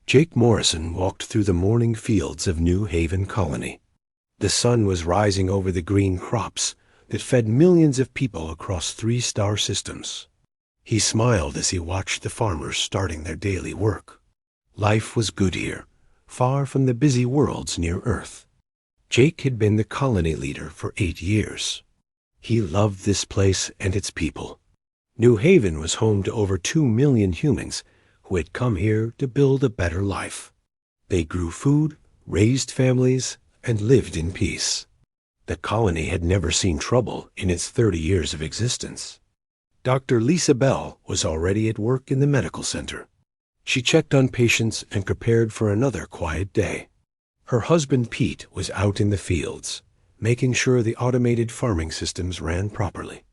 Jake Morrison walked through the morning fields of New Haven Colony. The sun was rising over the green crops that fed millions of people across 3 star systems. He smiled as he watched the farmers starting their daily work. Life was good here, far from the busy worlds near Earth. Jake had been the colony leader for 8 years. He loved this place and its people. New Haven was home to over 2 million humans who had come here to build a better life. They grew food, raised families, and lived in peace. The colony had never seen trouble in its 30 years of existence. Dr. Lisa Bell was already at work in the medical center. She checked on patients and prepared for another quiet day. Her husband Pete was out in the fields, making sure the automated farming systems ran properly.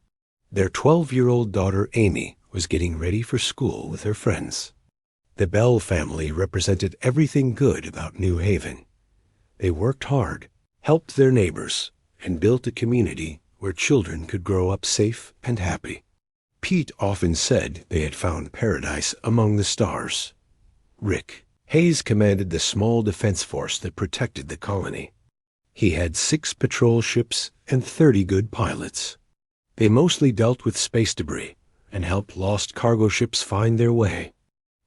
Their 12-year-old daughter Amy was getting ready for school with her friends. The Bell family represented everything good about New Haven. They worked hard, helped their neighbors, and built a community where children could grow up safe and happy. Pete often said they had found paradise among the stars. Rick Hayes commanded the small defense force that protected the colony. He had 6 patrol ships and 30 good pilots. They mostly dealt with space debris and helped lost cargo ships find their way.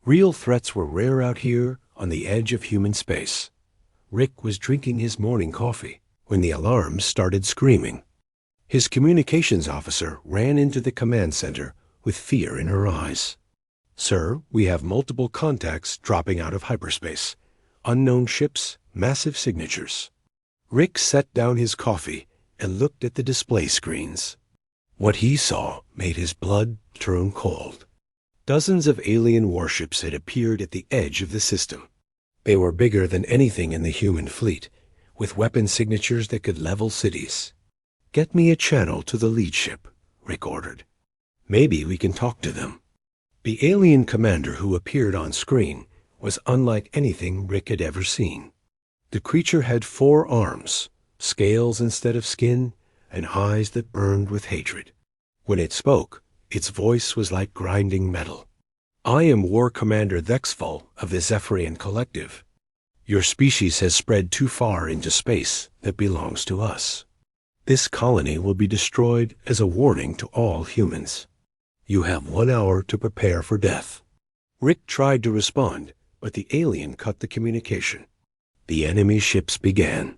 Real threats were rare out here on the edge of human space. Rick was drinking his morning coffee when the alarms started screaming. His communications officer ran into the command center with fear in her eyes. "Sir, we have multiple contacts dropping out of hyperspace. Unknown ships, massive signatures." Rick set down his coffee and looked at the display screens. What he saw made his blood turn cold. Dozens of alien warships had appeared at the edge of the system. They were bigger than anything in the human fleet, with weapon signatures that could level cities. "Get me a channel to the lead ship," Rick ordered. "Maybe we can talk to them." The alien commander who appeared on screen was unlike anything Rick had ever seen. The creature had 4 arms, scales instead of skin, and eyes that burned with hatred. When it spoke, its voice was like grinding metal. "I am War Commander Thexval of the Zephyrian Collective. Your species has spread too far into space that belongs to us. This colony will be destroyed as a warning to all humans. You have 1 hour to prepare for death." Rick tried to respond, but the alien cut the communication. The enemy ships began,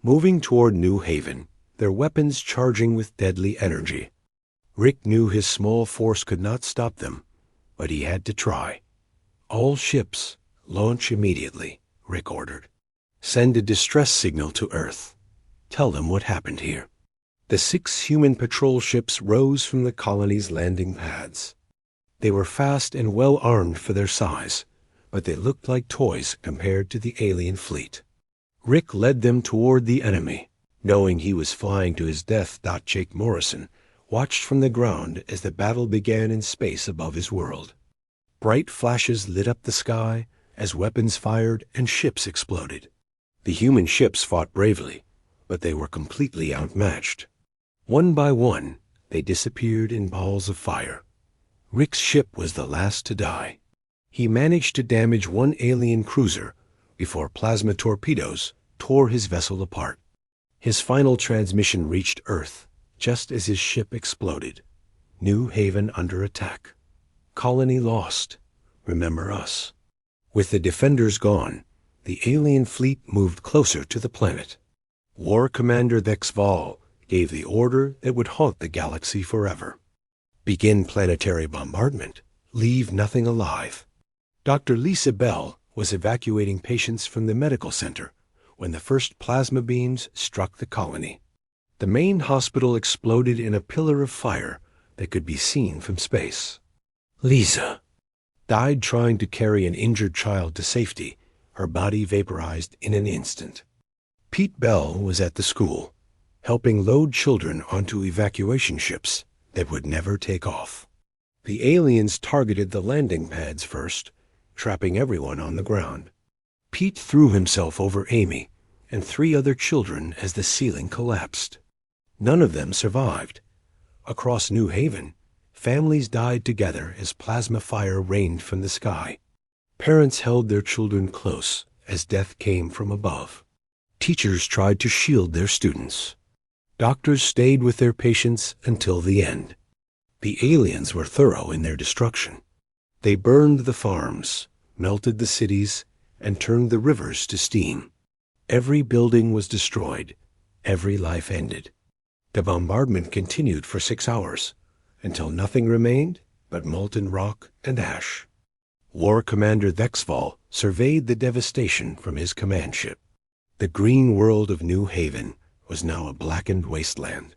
moving toward New Haven, their weapons charging with deadly energy. Rick knew his small force could not stop them, but he had to try. "All ships, launch immediately," Rick ordered. "Send a distress signal to Earth. Tell them what happened here." The 6 human patrol ships rose from the colony's landing pads. They were fast and well armed for their size, but they looked like toys compared to the alien fleet. Rick led them toward the enemy, knowing he was flying to his death. Jake Morrison watched from the ground as the battle began in space above his world. Bright flashes lit up the sky as weapons fired and ships exploded. The human ships fought bravely, but they were completely outmatched. One by one, they disappeared in balls of fire. Rick's ship was the last to die. He managed to damage 1 alien cruiser before plasma torpedoes tore his vessel apart. His final transmission reached Earth just as his ship exploded. New Haven under attack. Colony lost. Remember us. With the defenders gone, the alien fleet moved closer to the planet. War Commander Thexval gave the order that would haunt the galaxy forever. "Begin planetary bombardment. Leave nothing alive." Dr. Lisa Bell was evacuating patients from the medical center when the first plasma beams struck the colony. The main hospital exploded in a pillar of fire that could be seen from space. Lisa died trying to carry an injured child to safety, her body vaporized in an instant. Pete Bell was at the school, helping load children onto evacuation ships that would never take off. The aliens targeted the landing pads first, trapping everyone on the ground. Pete threw himself over Amy and 3 other children as the ceiling collapsed. None of them survived. Across New Haven, families died together as plasma fire rained from the sky. Parents held their children close as death came from above. Teachers tried to shield their students. Doctors stayed with their patients until the end. The aliens were thorough in their destruction. They burned the farms, melted the cities, and turned the rivers to steam. Every building was destroyed. Every life ended. The bombardment continued for 6 hours, until nothing remained but molten rock and ash. War Commander Vexval surveyed the devastation from his command ship. The green world of New Haven was now a blackened wasteland.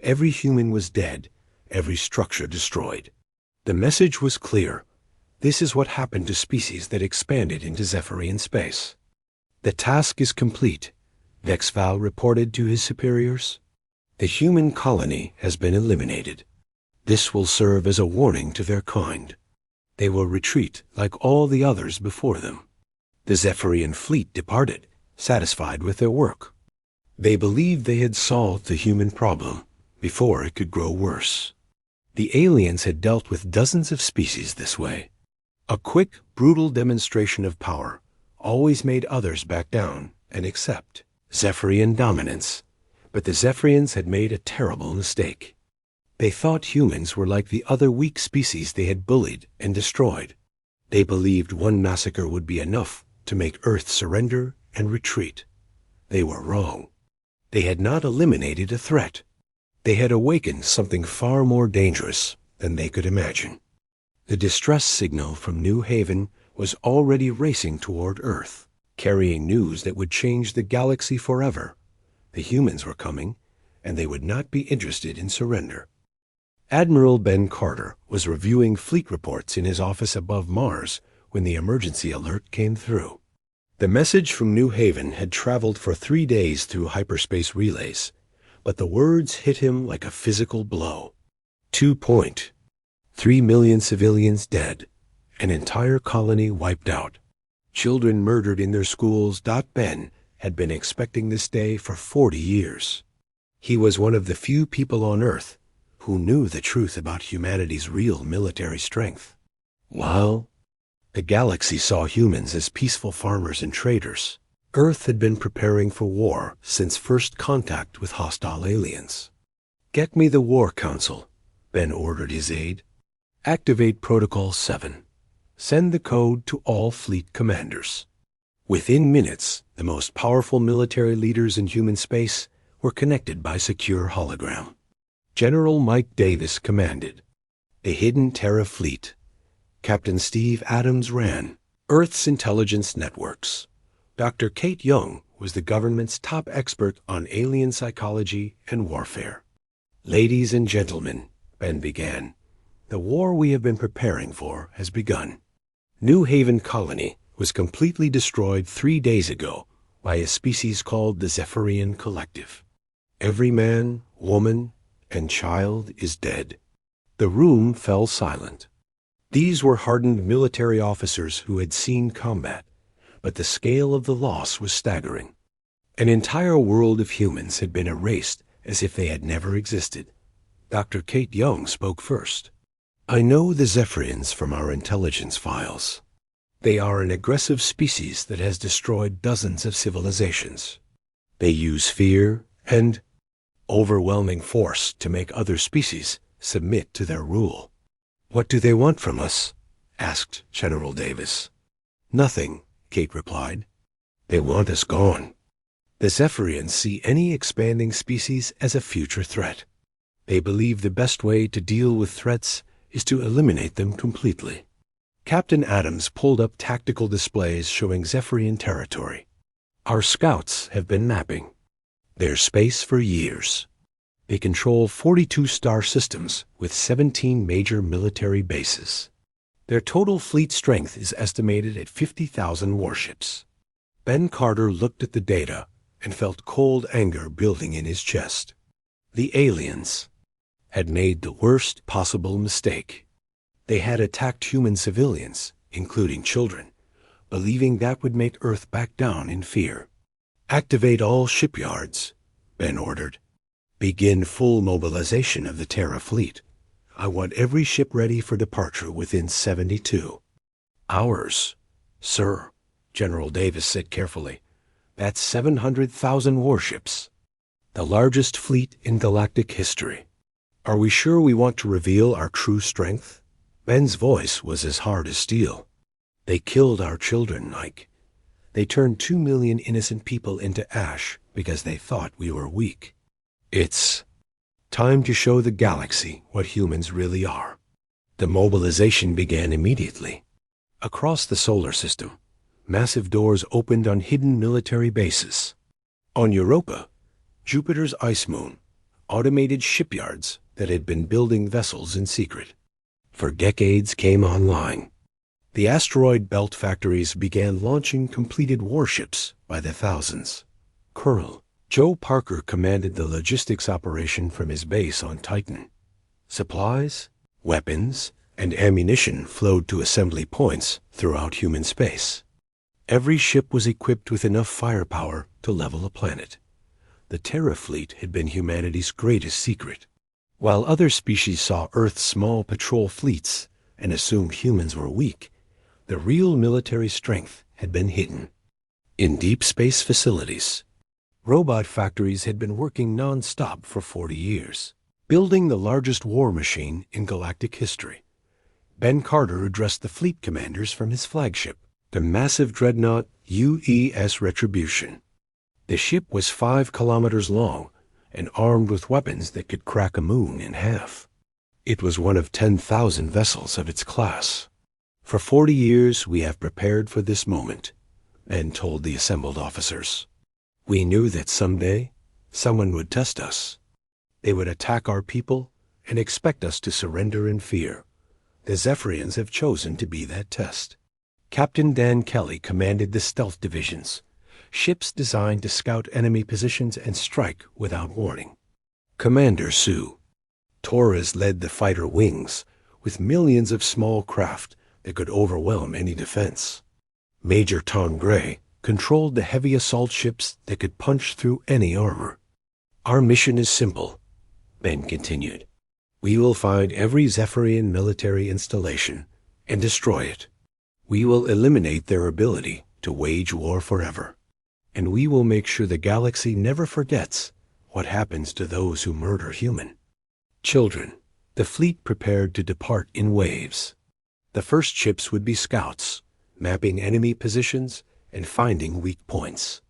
Every human was dead, every structure destroyed. The message was clear. This is what happened to species that expanded into Zephyrian space. The task is complete, Vexval reported to his superiors. The human colony has been eliminated. This will serve as a warning to their kind. They will retreat like all the others before them. The Zephyrian fleet departed, satisfied with their work. They believed they had solved the human problem before it could grow worse. The aliens had dealt with dozens of species this way. A quick, brutal demonstration of power always made others back down and accept Zephyrian dominance. But the Zephyrians had made a terrible mistake. They thought humans were like the other weak species they had bullied and destroyed. They believed one massacre would be enough to make Earth surrender and retreat. They were wrong. They had not eliminated a threat. They had awakened something far more dangerous than they could imagine. The distress signal from New Haven was already racing toward Earth, carrying news that would change the galaxy forever. The humans were coming, and they would not be interested in surrender. Admiral Ben Carter was reviewing fleet reports in his office above Mars when the emergency alert came through. The message from New Haven had traveled for 3 days through hyperspace relays, but the words hit him like a physical blow. 2.3 million civilians dead, an entire colony wiped out, children murdered in their schools. Ben had been expecting this day for 40 years. He was one of the few people on Earth who knew the truth about humanity's real military strength. While the galaxy saw humans as peaceful farmers and traders, Earth had been preparing for war since first contact with hostile aliens. "Get me the War Council," Ben ordered his aide. "Activate Protocol 7. Send the code to all fleet commanders." Within minutes, the most powerful military leaders in human space were connected by secure hologram. General Mike Davis commanded. The hidden Terra fleet. Captain Steve Adams ran Earth's intelligence networks. Dr. Kate Young was the government's top expert on alien psychology and warfare. "Ladies and gentlemen," Ben began, "the war we have been preparing for has begun. New Haven Colony was completely destroyed 3 days ago by a species called the Zephyrian Collective. Every man, woman, and child is dead." The room fell silent. These were hardened military officers who had seen combat, but the scale of the loss was staggering. An entire world of humans had been erased as if they had never existed. Dr. Kate Young spoke first. "I know the Zephyrians from our intelligence files. They are an aggressive species that has destroyed dozens of civilizations. They use fear and overwhelming force to make other species submit to their rule." "What do they want from us?" asked General Davis. "Nothing," Kate replied. "They want us gone. The Zephyrians see any expanding species as a future threat. They believe the best way to deal with threats is to eliminate them completely." Captain Adams pulled up tactical displays showing Zephyrian territory. "Our scouts have been mapping their space for years. They control 42 star systems with 17 major military bases. Their total fleet strength is estimated at 50,000 warships." Ben Carter looked at the data and felt cold anger building in his chest. The aliens had made the worst possible mistake. They had attacked human civilians, including children, believing that would make Earth back down in fear. "Activate all shipyards," Ben ordered. "Begin full mobilization of the Terra fleet. I want every ship ready for departure within 72 hours," Sir, General Davis said carefully, that's 700,000 warships, the largest fleet in galactic history. Are we sure we want to reveal our true strength? Ben's voice was as hard as steel. They killed our children, Ike. They turned 2 million innocent people into ash because they thought we were weak. It's time to show the galaxy what humans really are. The mobilization began immediately. Across the solar system, massive doors opened on hidden military bases. On Europa, Jupiter's ice moon, automated shipyards that had been building vessels in secret for decades came online. The asteroid belt factories began launching completed warships by the thousands. Colonel Joe Parker commanded the logistics operation from his base on Titan. Supplies, weapons, and ammunition flowed to assembly points throughout human space. Every ship was equipped with enough firepower to level a planet. The Terra fleet had been humanity's greatest secret. While other species saw Earth's small patrol fleets and assumed humans were weak, the real military strength had been hidden. In deep space facilities, robot factories had been working non-stop for 40 years, building the largest war machine in galactic history. Ben Carter addressed the fleet commanders from his flagship, the massive dreadnought UES Retribution. The ship was 5 kilometers long and armed with weapons that could crack a moon in half. It was one of 10,000 vessels of its class. For 40 years we have prepared for this moment, Ben told the assembled officers. We knew that someday someone would test us. They would attack our people and expect us to surrender in fear. The Zephyrians have chosen to be that test. Captain Dan Kelly commanded the stealth divisions, ships designed to scout enemy positions and strike without warning. Commander Sue Torres led the fighter wings, with millions of small craft that could overwhelm any defense. Major Tom Gray controlled the heavy assault ships that could punch through any armor. Our mission is simple, Ben continued. We will find every Zephyrian military installation and destroy it. We will eliminate their ability to wage war forever. And we will make sure the galaxy never forgets what happens to those who murder human. Children, the fleet prepared to depart in waves. The first ships would be scouts, mapping enemy positions and finding weak points.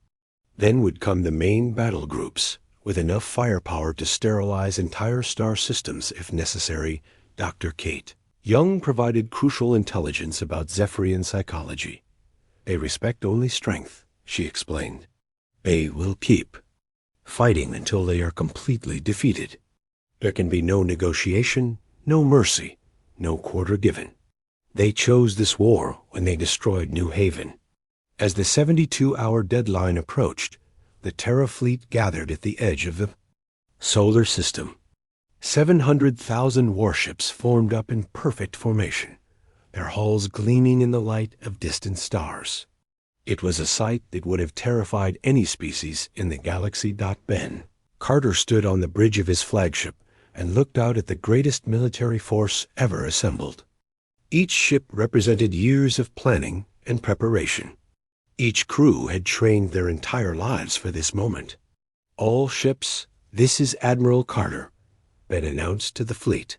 Then would come the main battle groups, with enough firepower to sterilize entire star systems if necessary. Dr. Kate Young provided crucial intelligence about Zephyrian psychology. They respect only strength, she explained. They will keep fighting until they are completely defeated. There can be no negotiation, no mercy, no quarter given. They chose this war when they destroyed New Haven. As the 72-hour deadline approached, the Terra fleet gathered at the edge of the solar system. 700,000 warships formed up in perfect formation, their hulls gleaming in the light of distant stars. It was a sight that would have terrified any species in the galaxy. Ben Carter stood on the bridge of his flagship and looked out at the greatest military force ever assembled. Each ship represented years of planning and preparation. Each crew had trained their entire lives for this moment. All ships, this is Admiral Carter, Ben announced to the fleet.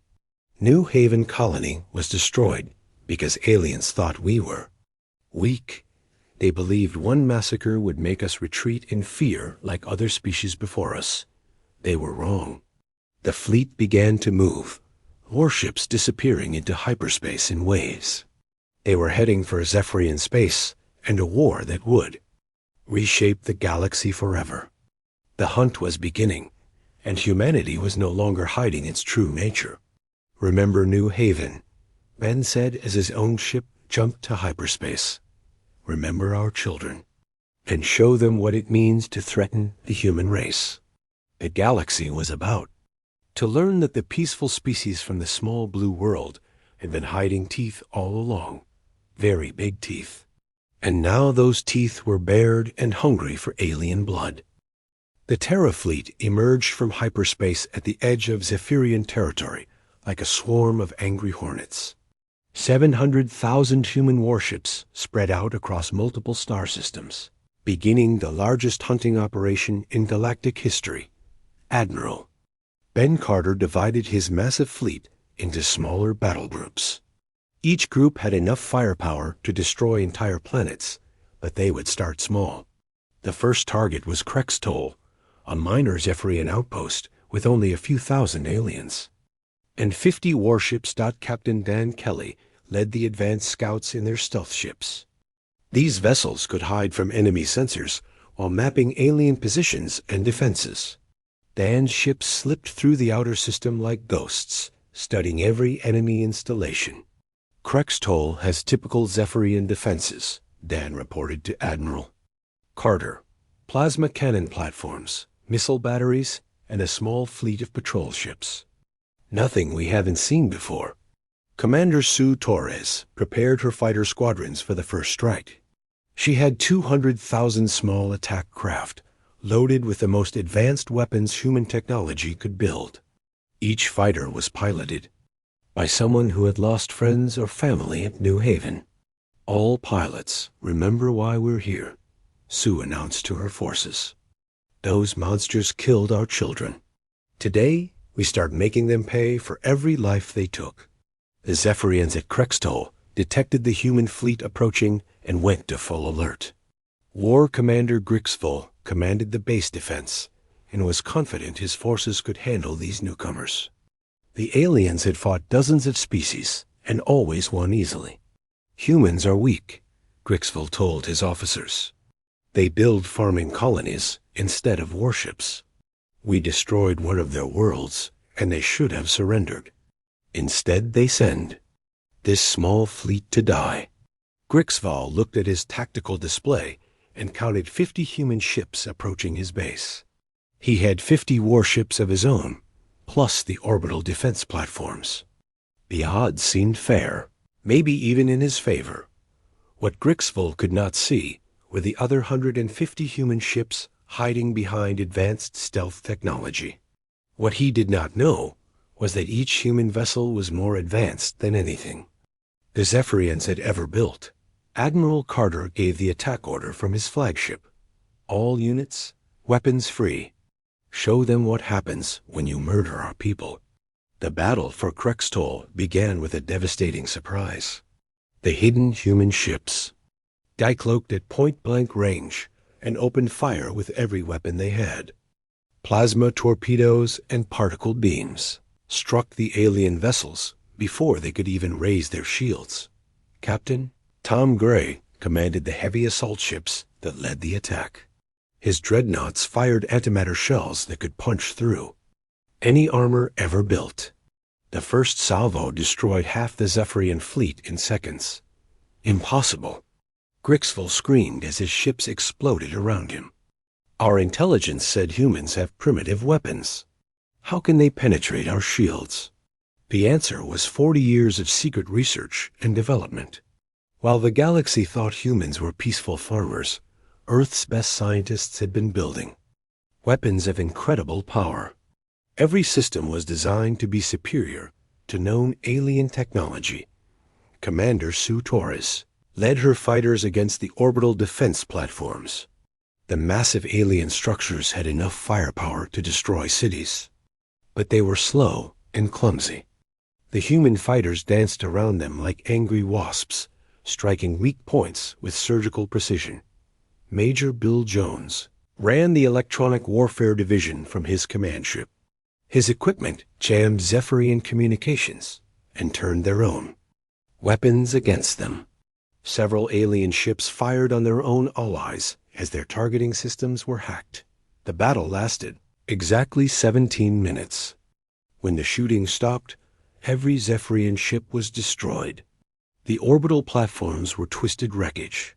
New Haven colony was destroyed because aliens thought we were weak. They believed one massacre would make us retreat in fear like other species before us. They were wrong. The fleet began to move, warships disappearing into hyperspace in waves. They were heading for Zephyrian space and a war that would reshape the galaxy forever. The hunt was beginning, and humanity was no longer hiding its true nature. Remember New Haven, Ben said as his own ship jumped to hyperspace. Remember our children, and show them what it means to threaten the human race. The galaxy was about to learn that the peaceful species from the small blue world had been hiding teeth all along, very big teeth. And now those teeth were bared and hungry for alien blood. The Terra fleet emerged from hyperspace at the edge of Zephyrian territory like a swarm of angry hornets. 700,000 human warships spread out across multiple star systems, beginning the largest hunting operation in galactic history. Admiral Ben Carter divided his massive fleet into smaller battle groups. Each group had enough firepower to destroy entire planets, but they would start small. The first target was Krextol, a minor Zephyrian outpost with only a few thousand aliens. And 50 warships. Captain Dan Kelly led the advanced scouts in their stealth ships. These vessels could hide from enemy sensors while mapping alien positions and defenses. Dan's ships slipped through the outer system like ghosts, studying every enemy installation. Krextol has typical Zephyrian defenses, Dan reported to Admiral Carter. Plasma cannon platforms, missile batteries, and a small fleet of patrol ships. Nothing we haven't seen before. Commander Sue Torres prepared her fighter squadrons for the first strike. She had 200,000 small attack craft, loaded with the most advanced weapons human technology could build. Each fighter was piloted by someone who had lost friends or family at New Haven. All pilots, remember why we're here, Sue announced to her forces. Those monsters killed our children. Today, we start making them pay for every life they took. The Zephyrians at Krextol detected the human fleet approaching and went to full alert. War Commander Grixville commanded the base defense and was confident his forces could handle these newcomers. The aliens had fought dozens of species and always won easily. Humans are weak, Grixville told his officers. They build farming colonies instead of warships. We destroyed one of their worlds, and they should have surrendered. Instead, they send this small fleet to die. Grixville looked at his tactical display and counted 50 human ships approaching his base. He had 50 warships of his own, plus the orbital defense platforms. The odds seemed fair, maybe even in his favor. What Grixville could not see were the other 150 human ships hiding behind advanced stealth technology. What he did not know was that each human vessel was more advanced than anything the Zephyrians had ever built. Admiral Carter gave the attack order from his flagship. All units, weapons free. Show them what happens when you murder our people. The battle for Krextol began with a devastating surprise. The hidden human ships, die-cloaked at point-blank range, and opened fire with every weapon they had. Plasma torpedoes and particle beams struck the alien vessels before they could even raise their shields. Captain Tom Gray commanded the heavy assault ships that led the attack. His dreadnoughts fired antimatter shells that could punch through any armor ever built. The first salvo destroyed half the Zephyrian fleet in seconds. Impossible. Grixville screamed as his ships exploded around him. Our intelligence said humans have primitive weapons. How can they penetrate our shields? The answer was 40 years of secret research and development. While the galaxy thought humans were peaceful farmers, Earth's best scientists had been building weapons of incredible power. Every system was designed to be superior to known alien technology. Commander Sue Torres led her fighters against the orbital defense platforms. The massive alien structures had enough firepower to destroy cities, but they were slow and clumsy. The human fighters danced around them like angry wasps, striking weak points with surgical precision. Major Bill Jones ran the Electronic Warfare Division from his command ship. His equipment jammed Zephyrian communications and turned their own weapons against them. Several alien ships fired on their own allies as their targeting systems were hacked. The battle lasted exactly 17 minutes. When the shooting stopped, every Zephyrian ship was destroyed. The orbital platforms were twisted wreckage.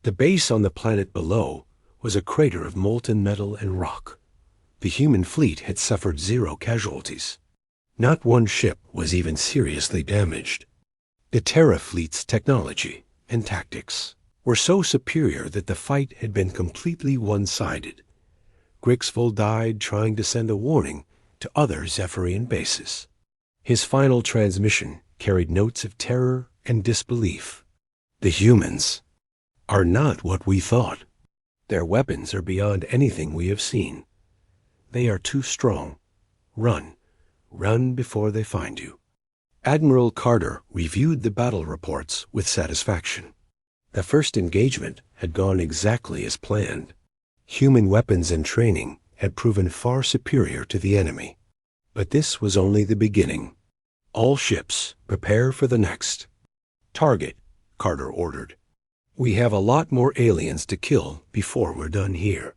The base on the planet below was a crater of molten metal and rock. The human fleet had suffered 0 casualties. Not one ship was even seriously damaged. The Terra fleet's technology and tactics were so superior that the fight had been completely one-sided. Grixville died trying to send a warning to other Zephyrian bases. His final transmission carried notes of terror and disbelief. The humans are not what we thought. Their weapons are beyond anything we have seen. They are too strong. Run. Run before they find you. Admiral Carter reviewed the battle reports with satisfaction. The first engagement had gone exactly as planned. Human weapons and training had proven far superior to the enemy. But this was only the beginning. All ships, prepare for the next. Target, Carter ordered. We have a lot more aliens to kill before we're done here.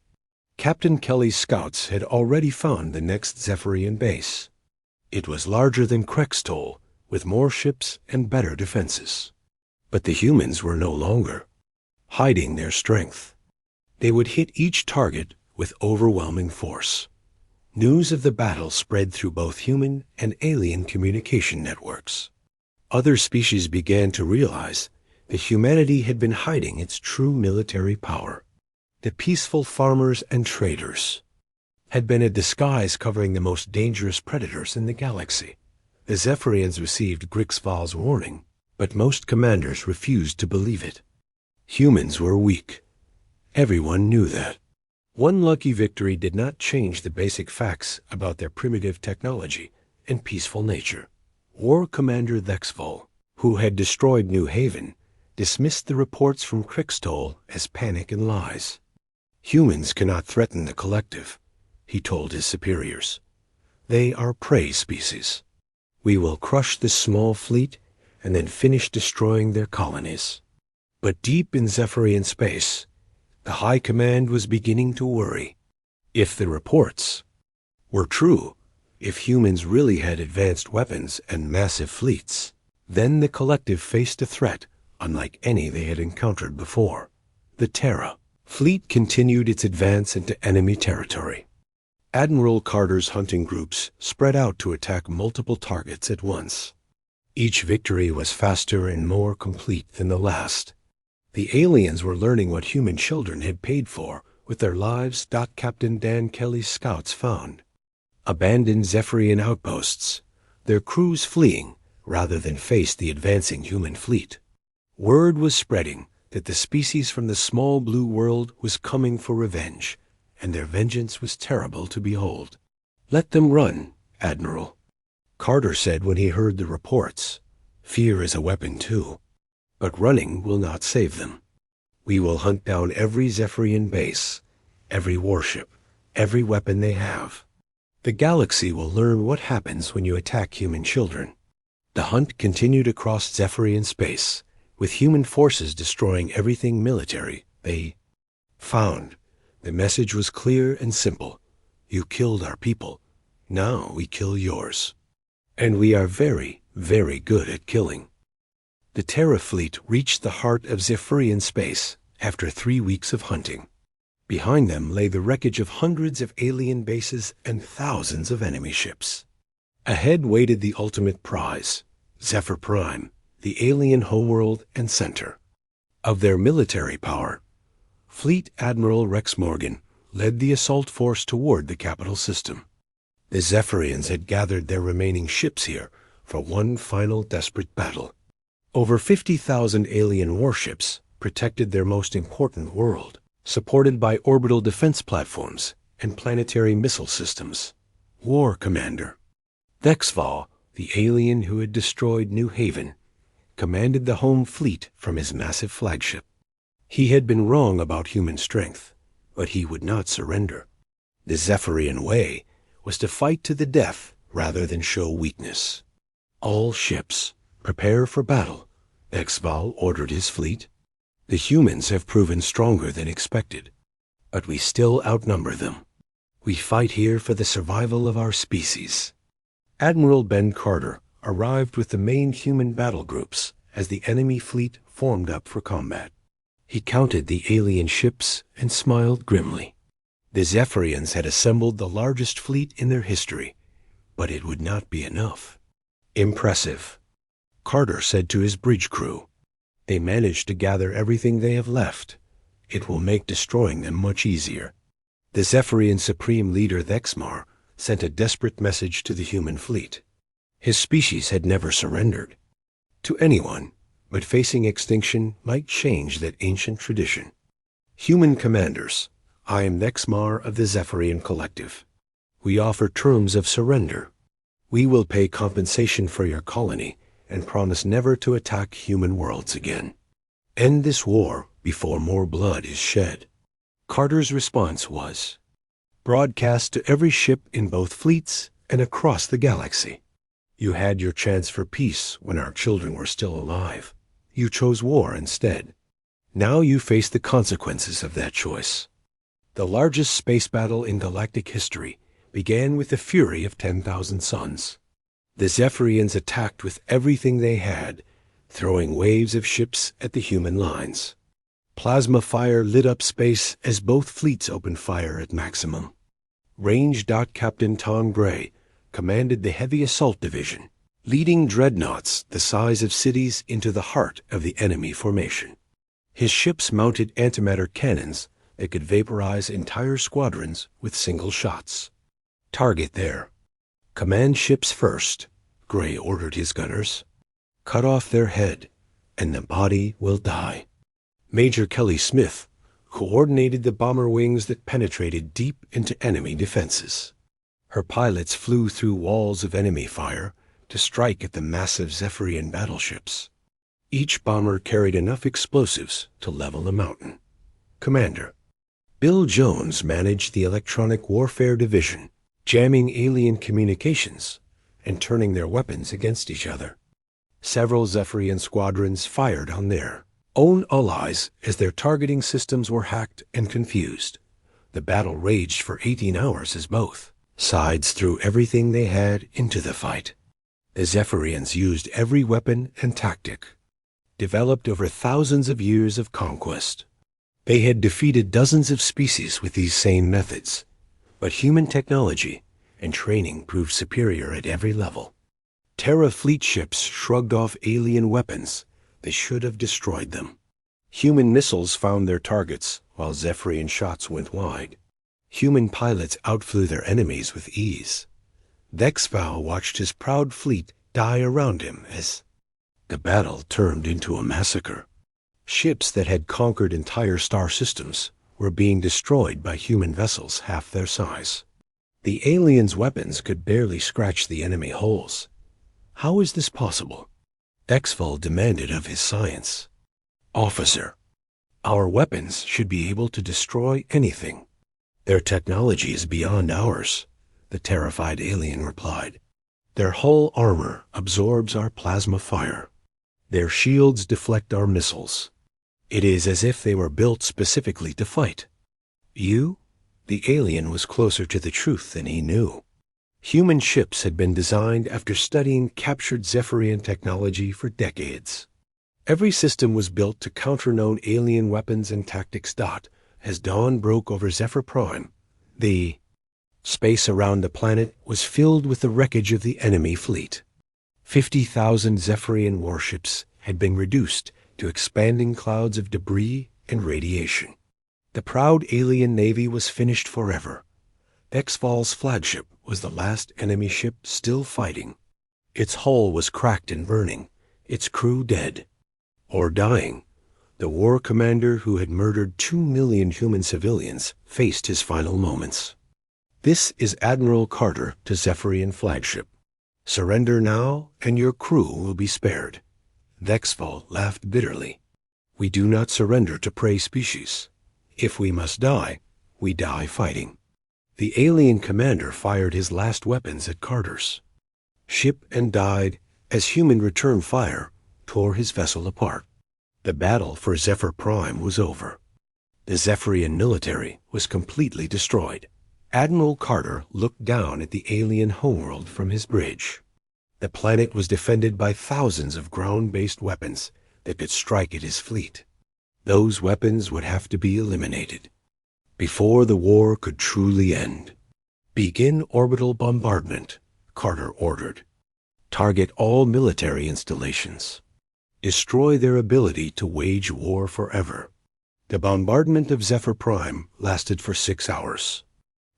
Captain Kelly's scouts had already found the next Zephyrian base. It was larger than Krextol, with more ships and better defenses. But the humans were no longer hiding their strength. They would hit each target with overwhelming force. News of the battle spread through both human and alien communication networks. Other species began to realize that humanity had been hiding its true military power. The peaceful farmers and traders had been a disguise covering the most dangerous predators in the galaxy. The Zephyrians received Grixval's warning, but most commanders refused to believe it. Humans were weak. Everyone knew that. One lucky victory did not change the basic facts about their primitive technology and peaceful nature. War Commander Thexval, who had destroyed New Haven, dismissed the reports from Krixtol as panic and lies. Humans cannot threaten the collective, he told his superiors. They are prey species. We will crush this small fleet and then finish destroying their colonies. But deep in Zephyrian space, the High Command was beginning to worry. If the reports were true, if humans really had advanced weapons and massive fleets, then the collective faced a threat unlike any they had encountered before. The Terra fleet continued its advance into enemy territory. Admiral Carter's hunting groups spread out to attack multiple targets at once. Each victory was faster and more complete than the last. The aliens were learning what human children had paid for with their lives. Captain Dan Kelly's scouts found abandoned Zephyrian outposts, their crews fleeing rather than face the advancing human fleet. Word was spreading that the species from the small blue world was coming for revenge, and their vengeance was terrible to behold. Let them run, Admiral, Carter said when he heard the reports. Fear is a weapon too, but running will not save them. We will hunt down every Zephyrian base, every warship, every weapon they have. The galaxy will learn what happens when you attack human children. The hunt continued across Zephyrian space, with human forces destroying everything military they found. The message was clear and simple. You killed our people. Now we kill yours. And we are very, very good at killing. The Terra fleet reached the heart of Zephyrian space after 3 weeks of hunting. Behind them lay the wreckage of hundreds of alien bases and thousands of enemy ships. Ahead waited the ultimate prize, Zephyr Prime, the alien homeworld and center of their military power. Fleet Admiral Rex Morgan led the assault force toward the capital system. The Zephyrians had gathered their remaining ships here for one final desperate battle. Over 50,000 alien warships protected their most important world, supported by orbital defense platforms and planetary missile systems. War Commander Thexval, the alien who had destroyed New Haven, commanded the home fleet from his massive flagship. He had been wrong about human strength, but he would not surrender. The Zephyrian way was to fight to the death rather than show weakness. All ships, prepare for battle, Thexval ordered his fleet. The humans have proven stronger than expected, but we still outnumber them. We fight here for the survival of our species. Admiral Ben Carter arrived with the main human battle groups as the enemy fleet formed up for combat. He counted the alien ships and smiled grimly. The Zephyrians had assembled the largest fleet in their history, but it would not be enough. Impressive, Carter said to his bridge crew. They managed to gather everything they have left. It will make destroying them much easier. The Zephyrian Supreme Leader Thexmar sent a desperate message to the human fleet. His species had never surrendered to anyone, but facing extinction might change that ancient tradition. Human commanders, I am Nexmar of the Zephyrian Collective. We offer terms of surrender. We will pay compensation for your colony and promise never to attack human worlds again. End this war before more blood is shed. Carter's response was, broadcast to every ship in both fleets and across the galaxy. You had your chance for peace when our children were still alive. You chose war instead. Now you face the consequences of that choice. The largest space battle in galactic history began with the fury of 10,000 suns. The Zephyrians attacked with everything they had, throwing waves of ships at the human lines. Plasma fire lit up space as both fleets opened fire at maximum. Range Captain Tom Gray commanded the Heavy Assault Division, leading dreadnoughts the size of cities into the heart of the enemy formation. His ships mounted antimatter cannons that could vaporize entire squadrons with single shots. Target there. Command ships first, Gray ordered his gunners. Cut off their head, and the body will die. Major Kelly Smith coordinated the bomber wings that penetrated deep into enemy defenses. Her pilots flew through walls of enemy fire to strike at the massive Zephyrian battleships. Each bomber carried enough explosives to level a mountain. Commander Bill Jones managed the Electronic Warfare Division, jamming alien communications and turning their weapons against each other. Several Zephyrian squadrons fired on their own allies as their targeting systems were hacked and confused. The battle raged for 18 hours as both sides threw everything they had into the fight. The Zephyrians used every weapon and tactic, developed over thousands of years of conquest. They had defeated dozens of species with these same methods, but human technology and training proved superior at every level. Terra fleet ships shrugged off alien weapons that should have destroyed them. Human missiles found their targets while Zephyrian shots went wide. Human pilots outflew their enemies with ease. Dexval watched his proud fleet die around him as the battle turned into a massacre. Ships that had conquered entire star systems were being destroyed by human vessels half their size. The aliens' weapons could barely scratch the enemy holes. How is this possible? Dexval demanded of his science. Officer, our weapons should be able to destroy anything. Their technology is beyond ours, the terrified alien replied. Their hull armor absorbs our plasma fire. Their shields deflect our missiles. It is as if they were built specifically to fight. You? The alien was closer to the truth than he knew. Human ships had been designed after studying captured Zephyrian technology for decades. Every system was built to counter known alien weapons and tactics. As dawn broke over Zephyr Prime, the space around the planet was filled with the wreckage of the enemy fleet. 50,000 Zephyrian warships had been reduced to expanding clouds of debris and radiation. The proud alien navy was finished forever. Dexval's flagship was the last enemy ship still fighting. Its hull was cracked and burning, its crew dead. Or dying. The war commander who had murdered 2 million human civilians faced his final moments. This is Admiral Carter to Zephyrian flagship. Surrender now, and your crew will be spared. Dexval laughed bitterly. We do not surrender to prey species. If we must die, we die fighting. The alien commander fired his last weapons at Carter's ship and died as human return fire tore his vessel apart. The battle for Zephyr Prime was over. The Zephyrian military was completely destroyed. Admiral Carter looked down at the alien homeworld from his bridge. The planet was defended by thousands of ground-based weapons that could strike at his fleet. Those weapons would have to be eliminated before the war could truly end. Begin orbital bombardment, Carter ordered. Target all military installations. Destroy their ability to wage war forever. The bombardment of Zephyr Prime lasted for 6 hours.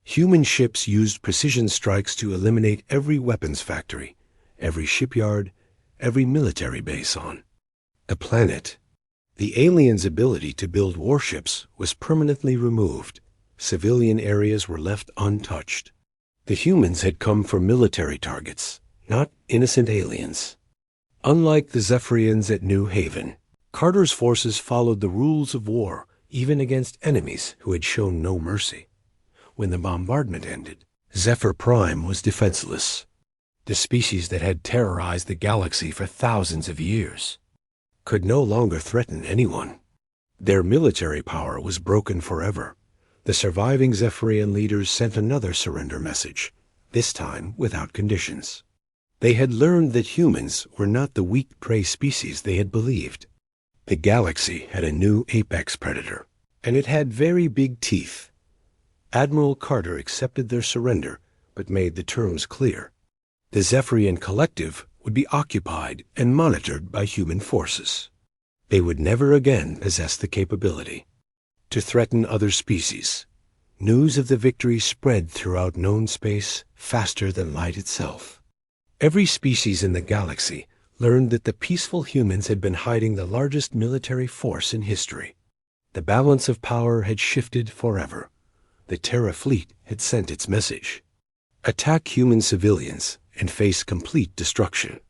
Human ships used precision strikes to eliminate every weapons factory, every shipyard, every military base on A planet. The aliens' ability to build warships was permanently removed. Civilian areas were left untouched. The humans had come for military targets, not innocent aliens. Unlike the Zephyrians at New Haven, Carter's forces followed the rules of war, even against enemies who had shown no mercy. When the bombardment ended, Zephyr Prime was defenseless. The species that had terrorized the galaxy for thousands of years could no longer threaten anyone. Their military power was broken forever. The surviving Zephyrian leaders sent another surrender message, this time without conditions. They had learned that humans were not the weak prey species they had believed. The galaxy had a new apex predator, and it had very big teeth. Admiral Carter accepted their surrender, but made the terms clear. The Zephyrian collective would be occupied and monitored by human forces. They would never again possess the capability to threaten other species. News of the victory spread throughout known space faster than light itself. Every species in the galaxy learned that the peaceful humans had been hiding the largest military force in history. The balance of power had shifted forever. The Terra fleet had sent its message. Attack human civilians and face complete destruction.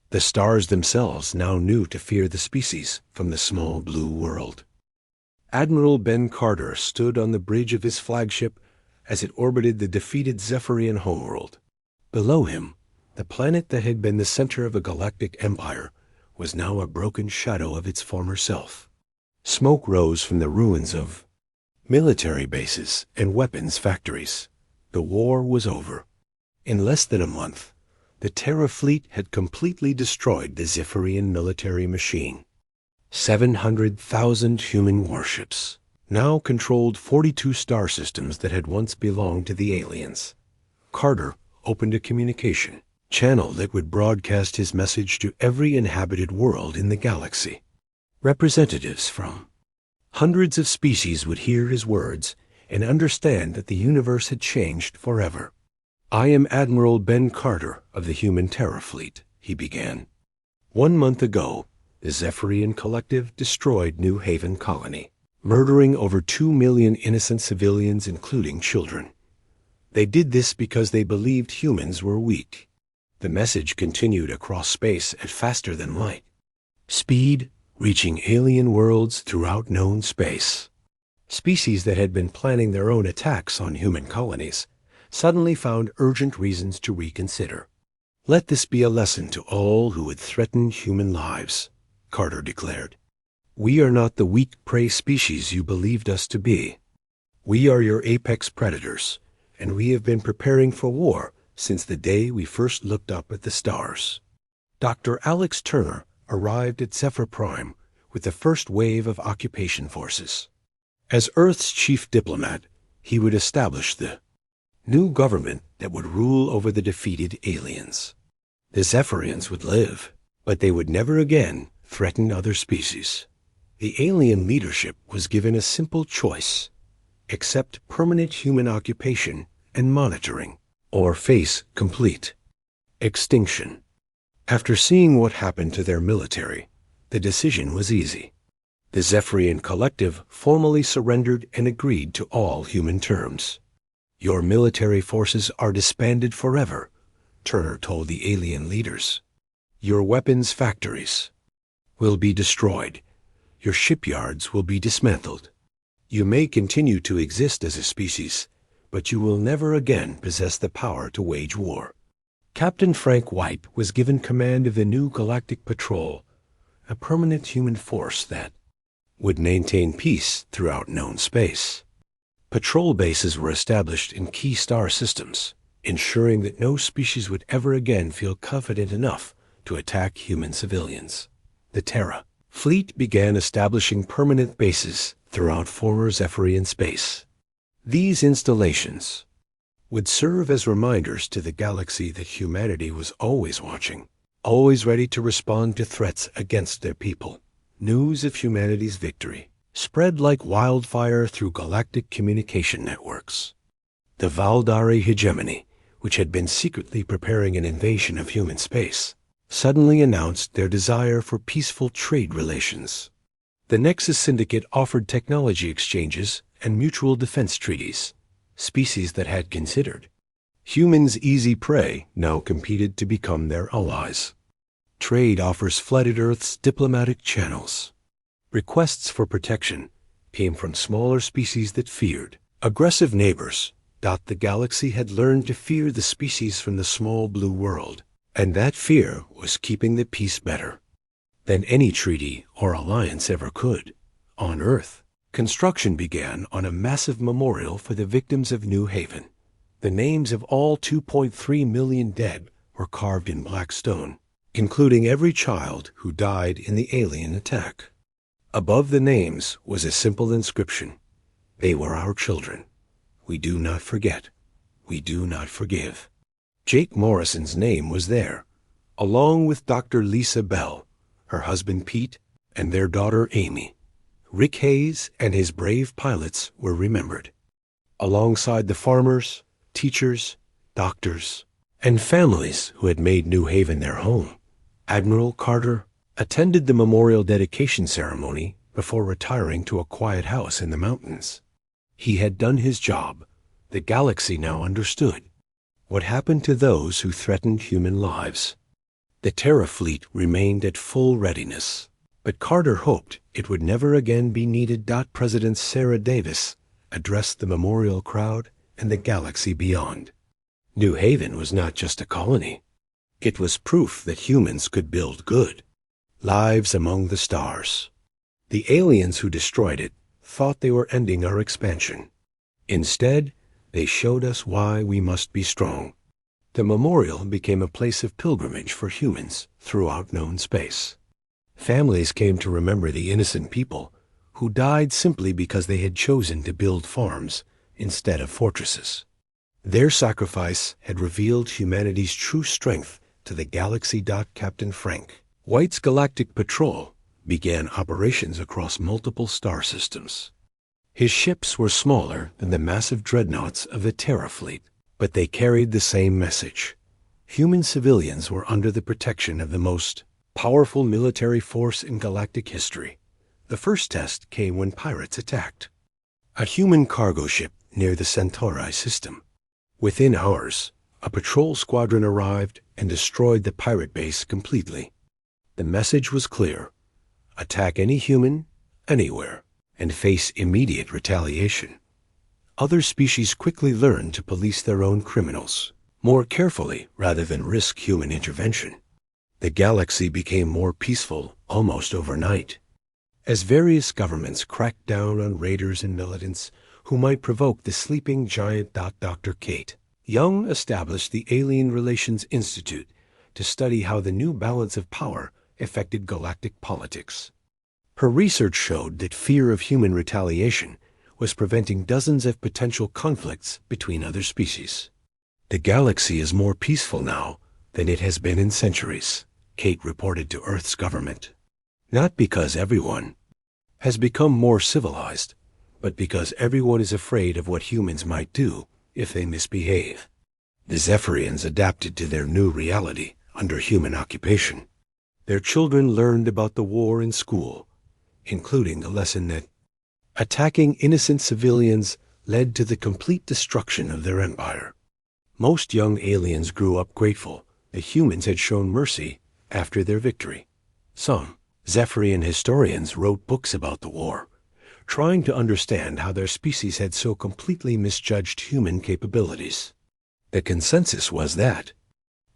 The stars themselves now knew to fear the species from the small blue world. Admiral Ben Carter stood on the bridge of his flagship as it orbited the defeated Zephyrian homeworld. Below him, the planet that had been the center of a galactic empire was now a broken shadow of its former self. Smoke rose from the ruins of military bases and weapons factories. The war was over. In less than a month, the Terra fleet had completely destroyed the Zephyrian military machine. 700,000 human warships now controlled 42 star systems that had once belonged to the aliens. Carter opened a communication channel that would broadcast his message to every inhabited world in the galaxy. Representatives from hundreds of species would hear his words and understand that the universe had changed forever. "I am Admiral Ben Carter of the Human Terra Fleet," he began. 1 month ago, the Zephyrian collective destroyed New Haven Colony, murdering over 2 million innocent civilians, including children. They did this because they believed humans were weak. The message continued across space at faster than light speed, reaching alien worlds throughout known space. Species that had been planning their own attacks on human colonies suddenly found urgent reasons to reconsider. "Let this be a lesson to all who would threaten human lives," Carter declared. "We are not the weak prey species you believed us to be. We are your apex predators, and we have been preparing for war since the day we first looked up at the stars." Dr. Alex Turner arrived at Zephyr Prime with the first wave of occupation forces. As Earth's chief diplomat, he would establish the new government that would rule over the defeated aliens. The Zephyrians would live, but they would never again threaten other species. The alien leadership was given a simple choice: accept permanent human occupation and monitoring, or face complete extinction. After seeing what happened to their military, the decision was easy. The Zephyrian collective formally surrendered and agreed to all human terms. "Your military forces are disbanded forever," Turner told the alien leaders. "Your weapons factories will be destroyed. Your shipyards will be dismantled. You may continue to exist as a species, but you will never again possess the power to wage war." Captain Frank White was given command of the new Galactic Patrol, a permanent human force that would maintain peace throughout known space. Patrol bases were established in key star systems, ensuring that no species would ever again feel confident enough to attack human civilians. The Terra fleet began establishing permanent bases throughout former Zephyrian space. These installations would serve as reminders to the galaxy that humanity was always watching, always ready to respond to threats against their people. News of humanity's victory spread like wildfire through galactic communication networks. The Valdari hegemony, which had been secretly preparing an invasion of human space, suddenly announced their desire for peaceful trade relations. The Nexus Syndicate offered technology exchanges and mutual defense treaties. Species that had considered humans easy prey now competed to become their allies. Trade offers flooded Earth's diplomatic channels. Requests for protection came from smaller species that feared aggressive neighbors. The galaxy had learned to fear the species from the small blue world, and that fear was keeping the peace better than any treaty or alliance ever could. On Earth, construction began on a massive memorial for the victims of New Haven. The names of all 2.3 million dead were carved in black stone, including every child who died in the alien attack. Above the names was a simple inscription: "They were our children. We do not forget. We do not forgive." Jake Morrison's name was there, along with Dr. Lisa Bell, her husband Pete, and their daughter Amy. Rick Hayes and his brave pilots were remembered, alongside the farmers, teachers, doctors, and families who had made New Haven their home. Admiral Carter attended the memorial dedication ceremony before retiring to a quiet house in the mountains. He had done his job. The galaxy now understood what happened to those who threatened human lives. The Terra fleet remained at full readiness, but Carter hoped it would never again be needed. President Sarah Davis addressed the memorial crowd and the galaxy beyond. New Haven was not just a colony. It was proof that humans could build good lives among the stars. The aliens who destroyed it thought they were ending our expansion. Instead, they showed us why we must be strong. The memorial became a place of pilgrimage for humans throughout known space. Families came to remember the innocent people who died simply because they had chosen to build farms instead of fortresses. Their sacrifice had revealed humanity's true strength to the galaxy. Captain Frank White's Galactic Patrol began operations across multiple star systems. His ships were smaller than the massive dreadnoughts of the Terra fleet, but they carried the same message. Human civilians were under the protection of the most powerful military force in galactic history. The first test came when pirates attacked a human cargo ship near the Centauri system. Within hours, a patrol squadron arrived and destroyed the pirate base completely. The message was clear: attack any human, anywhere, and face immediate retaliation. Other species quickly learned to police their own criminals more carefully rather than risk human intervention. The galaxy became more peaceful almost overnight, as various governments cracked down on raiders and militants who might provoke the sleeping giant. Dr. Kate Young established the Alien Relations Institute to study how the new balance of power affected galactic politics. Her research showed that fear of human retaliation was preventing dozens of potential conflicts between other species. The galaxy is more peaceful now than it has been in centuries, Kate reported to Earth's government. Not because everyone has become more civilized, but because everyone is afraid of what humans might do if they misbehave. The Zephyrians adapted to their new reality under human occupation. Their children learned about the war in school, including the lesson that attacking innocent civilians led to the complete destruction of their empire. Most young aliens grew up grateful that humans had shown mercy after their victory. Some Zephyrian historians wrote books about the war, trying to understand how their species had so completely misjudged human capabilities. The consensus was that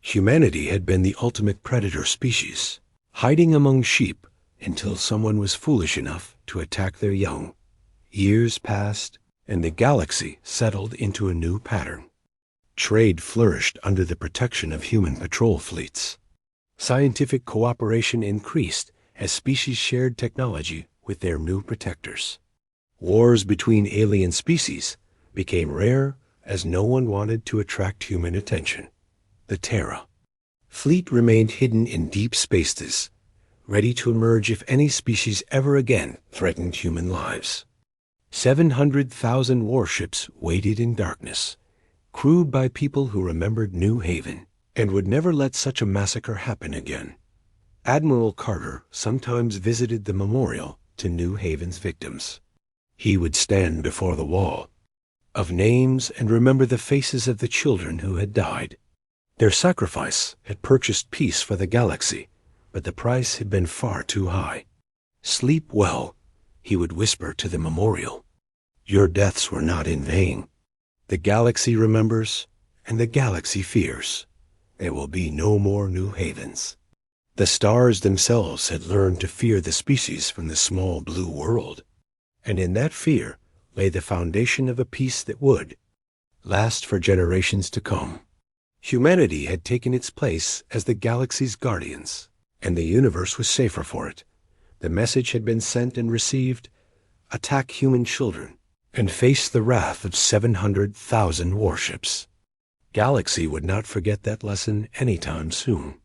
humanity had been the ultimate predator species, hiding among sheep until someone was foolish enough to attack their young. Years passed, and the galaxy settled into a new pattern. Trade flourished under the protection of human patrol fleets. Scientific cooperation increased as species shared technology with their new protectors. Wars between alien species became rare as no one wanted to attract human attention. The Terra fleet remained hidden in deep spaces, ready to emerge if any species ever again threatened human lives. 700,000 warships waited in darkness, crewed by people who remembered New Haven. and would never let such a massacre happen again. Admiral Carter sometimes visited the memorial to New Haven's victims. He would stand before the wall of names and remember the faces of the children who had died. Their sacrifice had purchased peace for the galaxy, but the price had been far too high. "Sleep well," he would whisper to the memorial. "Your deaths were not in vain. The galaxy remembers, and the galaxy fears. There will be no more New Havens." The stars themselves had learned to fear the species from the small blue world, and in that fear lay the foundation of a peace that would last for generations to come. Humanity had taken its place as the galaxy's guardians, and the universe was safer for it. The message had been sent and received: attack human children and face the wrath of 700,000 warships. Galaxy would not forget that lesson anytime soon.